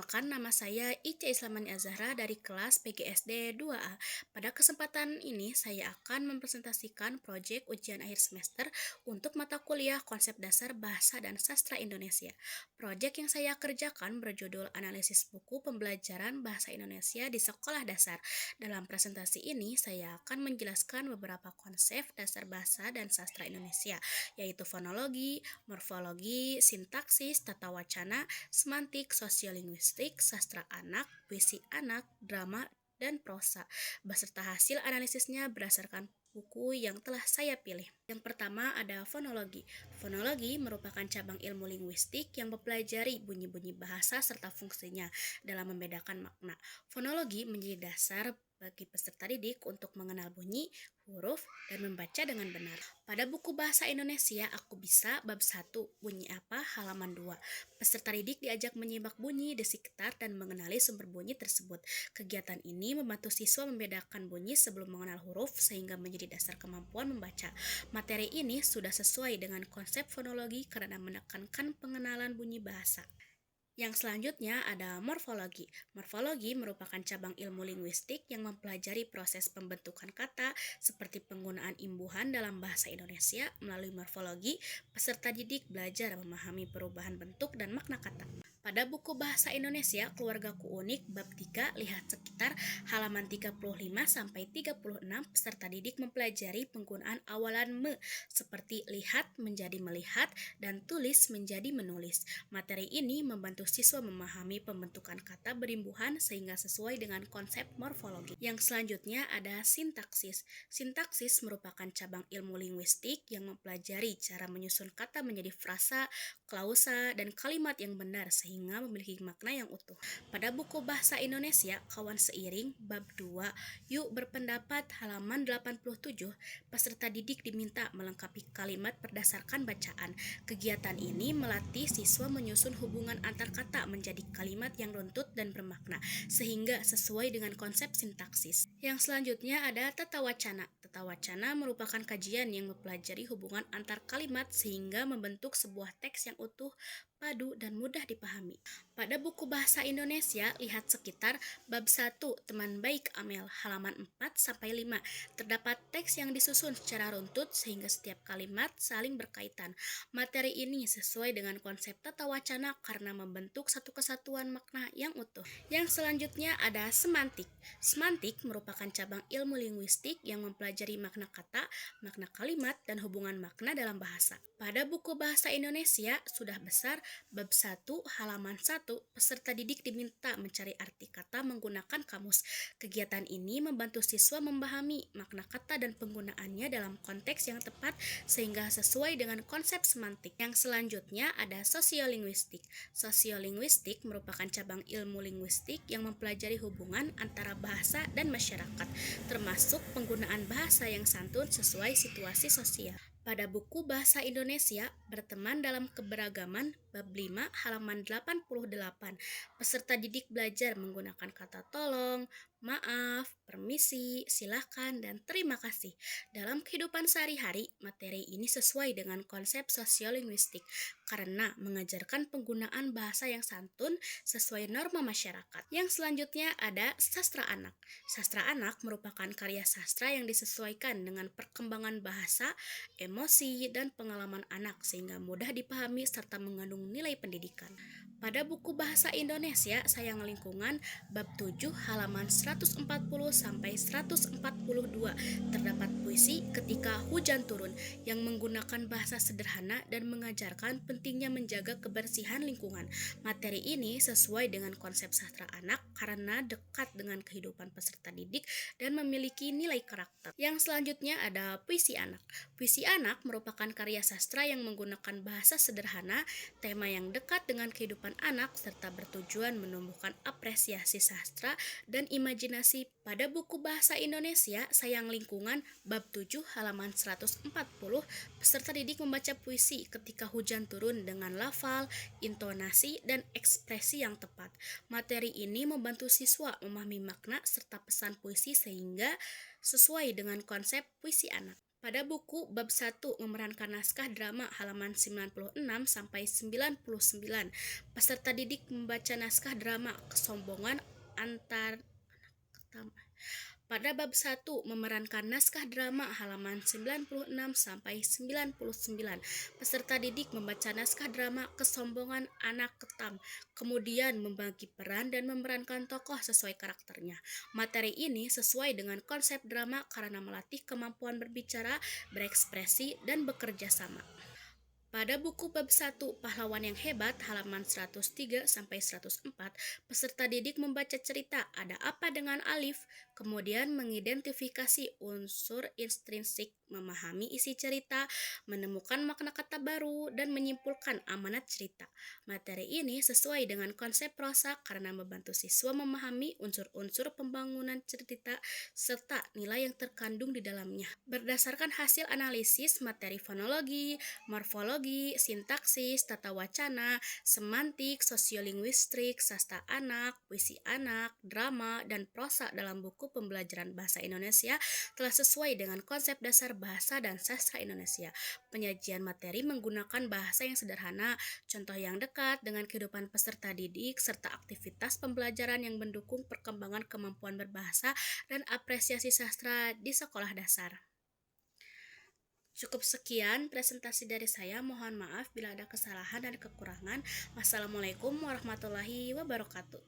Perkenalkan, nama saya Ica Islamani Azahra dari kelas PGSD 2A. Pada kesempatan ini, saya akan mempresentasikan proyek ujian akhir semester untuk mata kuliah Konsep Dasar Bahasa dan Sastra Indonesia. Proyek yang saya kerjakan berjudul Analisis Buku Pembelajaran Bahasa Indonesia di Sekolah Dasar. Dalam presentasi ini, saya akan menjelaskan beberapa konsep dasar bahasa dan sastra Indonesia, yaitu fonologi, morfologi, sintaksis, tata wacana, semantik, sosiolinguistik, sastra anak, puisi anak, drama, dan prosa, beserta hasil analisisnya berdasarkan buku yang telah saya pilih. Yang pertama ada fonologi. Fonologi merupakan cabang ilmu linguistik yang mempelajari bunyi-bunyi bahasa serta fungsinya dalam membedakan makna. Fonologi menjadi dasar bagi peserta didik untuk mengenal bunyi, huruf, dan membaca dengan benar. Pada buku bahasa Indonesia, aku bisa bab 1, bunyi apa, halaman 2. Peserta didik diajak menyimak bunyi di sekitar dan mengenali sumber bunyi tersebut. Kegiatan ini membantu siswa membedakan bunyi sebelum mengenal huruf sehingga menjadi dasar kemampuan membaca. Materi ini sudah sesuai dengan konsep fonologi karena menekankan pengenalan bunyi bahasa. Yang selanjutnya ada morfologi. Morfologi merupakan cabang ilmu linguistik yang mempelajari proses pembentukan kata seperti penggunaan imbuhan dalam bahasa Indonesia. Melalui morfologi, peserta didik belajar memahami perubahan bentuk dan makna kata. Pada buku Bahasa Indonesia Keluargaku Unik bab 3 lihat sekitar halaman 35-36 peserta didik mempelajari penggunaan awalan me seperti lihat menjadi melihat dan tulis menjadi menulis. Materi ini membantu siswa memahami pembentukan kata berimbuhan sehingga sesuai dengan konsep morfologi. Yang selanjutnya ada sintaksis. Sintaksis merupakan cabang ilmu linguistik yang mempelajari cara menyusun kata menjadi frasa, klausa, dan kalimat yang benar sehingga memiliki makna yang utuh. Pada buku Bahasa Indonesia Kawan Seiring bab 2 Yuk Berpendapat halaman 87, peserta didik diminta melengkapi kalimat berdasarkan bacaan. Kegiatan ini melatih siswa menyusun hubungan antar kata menjadi kalimat yang runtut dan bermakna sehingga sesuai dengan konsep sintaksis. Yang selanjutnya ada tata wacana. Tata wacana merupakan kajian yang mempelajari hubungan antar kalimat sehingga membentuk sebuah teks yang utuh, padu, dan mudah dipahami. Pada buku Bahasa Indonesia, lihat sekitar bab 1 Teman Baik Amel halaman 4-5. Terdapat teks yang disusun secara runtut sehingga setiap kalimat saling berkaitan. Materi ini sesuai dengan konsep tata wacana karena membentuk satu kesatuan makna yang utuh. Yang selanjutnya ada semantik. Semantik merupakan cabang ilmu linguistik yang mempelajari makna kata, makna kalimat, dan hubungan makna dalam bahasa. Pada buku Bahasa Indonesia sudah besar bab 1 halaman 1, peserta didik diminta mencari arti kata menggunakan kamus. Kegiatan ini membantu siswa memahami makna kata dan penggunaannya dalam konteks yang tepat sehingga sesuai dengan konsep semantik. Yang selanjutnya ada sosiolinguistik. Sosiolinguistik merupakan cabang ilmu linguistik yang mempelajari hubungan antara bahasa dan masyarakat, termasuk penggunaan bahasa yang santun sesuai situasi sosial. Pada buku Bahasa Indonesia Berteman dalam Keberagaman bab 5 halaman 88, peserta didik belajar menggunakan kata tolong, maaf, permisi, silakan, dan terima kasih. Dalam kehidupan sehari-hari, materi ini sesuai dengan konsep sosiolinguistik karena mengajarkan penggunaan bahasa yang santun sesuai norma masyarakat. Yang selanjutnya ada sastra anak. Sastra anak merupakan karya sastra yang disesuaikan dengan perkembangan bahasa, emosi, dan pengalaman anak sehingga mudah dipahami serta mengandung nilai pendidikan. Pada buku Bahasa Indonesia Sayang Lingkungan bab 7 halaman 140-142 terdapat puisi Ketika Hujan Turun yang menggunakan bahasa sederhana dan mengajarkan pentingnya menjaga kebersihan lingkungan. Materi ini sesuai dengan konsep sastra anak karena dekat dengan kehidupan peserta didik dan memiliki nilai karakter. Yang selanjutnya ada puisi anak. Puisi anak merupakan karya sastra yang menggunakan bahasa sederhana, tema yang dekat dengan kehidupan anak, serta bertujuan menumbuhkan apresiasi sastra dan imajinasi. Pada buku Bahasa Indonesia Sayang Lingkungan bab 7 halaman 140, peserta didik membaca puisi Ketika Hujan Turun dengan lafal, intonasi, dan ekspresi yang tepat. Materi ini membantu siswa memahami makna serta pesan puisi sehingga sesuai dengan konsep puisi anak. Pada buku bab 1 memerankan naskah drama halaman 96 sampai 99, peserta didik membaca naskah drama Kesombongan Antar Pada bab 1 memerankan naskah drama halaman 96 sampai 99, peserta didik membaca naskah drama Kesombongan Anak Ketam, kemudian membagi peran dan memerankan tokoh sesuai karakternya. Materi ini sesuai dengan konsep drama karena melatih kemampuan berbicara, berekspresi, dan bekerja sama. Pada buku bab 1 Pahlawan yang Hebat halaman 103 sampai 104, peserta didik membaca cerita Ada Apa Dengan Alif, kemudian mengidentifikasi unsur intrinsik, memahami isi cerita, menemukan makna kata baru, dan menyimpulkan amanat cerita. Materi ini sesuai dengan konsep prosa karena membantu siswa memahami unsur-unsur pembangunan cerita serta nilai yang terkandung di dalamnya. Berdasarkan hasil analisis materi fonologi, morfologi, sintaksis, tata wacana, semantik, sosiolinguistik, sastra anak, puisi anak, drama, dan prosa dalam buku pembelajaran bahasa Indonesia telah sesuai dengan konsep dasar bahasa dan sastra Indonesia. Penyajian materi menggunakan bahasa yang sederhana, contoh yang dekat dengan kehidupan peserta didik, serta aktivitas pembelajaran yang mendukung perkembangan kemampuan berbahasa dan apresiasi sastra di sekolah dasar. Cukup sekian presentasi dari saya. Mohon maaf bila ada kesalahan dan kekurangan. Wassalamualaikum warahmatullahi wabarakatuh.